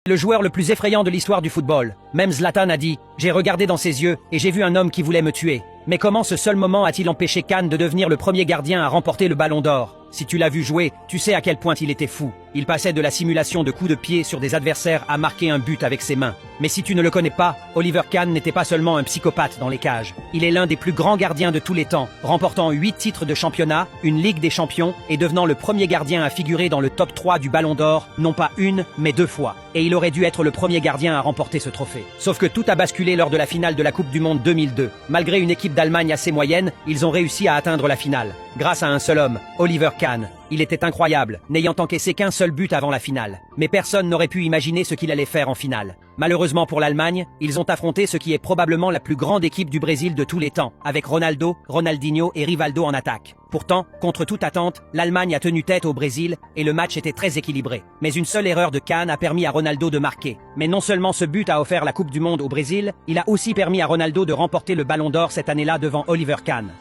Le joueur le plus effrayant de l'histoire du football. Même Zlatan a dit « J'ai regardé dans ses yeux et j'ai vu un homme qui voulait me tuer ». Mais comment ce seul moment a-t-il empêché Kahn de devenir le premier gardien à remporter le Ballon d'Or? Si tu l'as vu jouer, tu sais à quel point il était fou. Il passait de la simulation de coups de pied sur des adversaires à marquer un but avec ses mains. Mais si tu ne le connais pas, Oliver Kahn n'était pas seulement un psychopathe dans les cages. Il est l'un des plus grands gardiens de tous les temps, remportant 8 titres de championnat, une Ligue des champions et devenant le premier gardien à figurer dans le top 3 du Ballon d'Or, non pas une, mais 2 fois. Et il aurait dû être le premier gardien à remporter ce trophée. Sauf que tout a basculé lors de la finale de la Coupe du Monde 2002. Malgré une équipe d'Allemagne assez moyenne, ils ont réussi à atteindre la finale. Grâce à un seul homme, Oliver Kahn. Il était incroyable, n'ayant encaissé qu'un seul but avant la finale. Mais personne n'aurait pu imaginer ce qu'il allait faire en finale. Malheureusement pour l'Allemagne, ils ont affronté ce qui est probablement la plus grande équipe du Brésil de tous les temps, avec Ronaldo, Ronaldinho et Rivaldo en attaque. Pourtant, contre toute attente, l'Allemagne a tenu tête au Brésil et le match était très équilibré. Mais une seule erreur de Kahn a permis à Ronaldo de marquer. Mais non seulement ce but a offert la Coupe du Monde au Brésil, il a aussi permis à Ronaldo de remporter le Ballon d'Or cette année-là devant Oliver Kahn.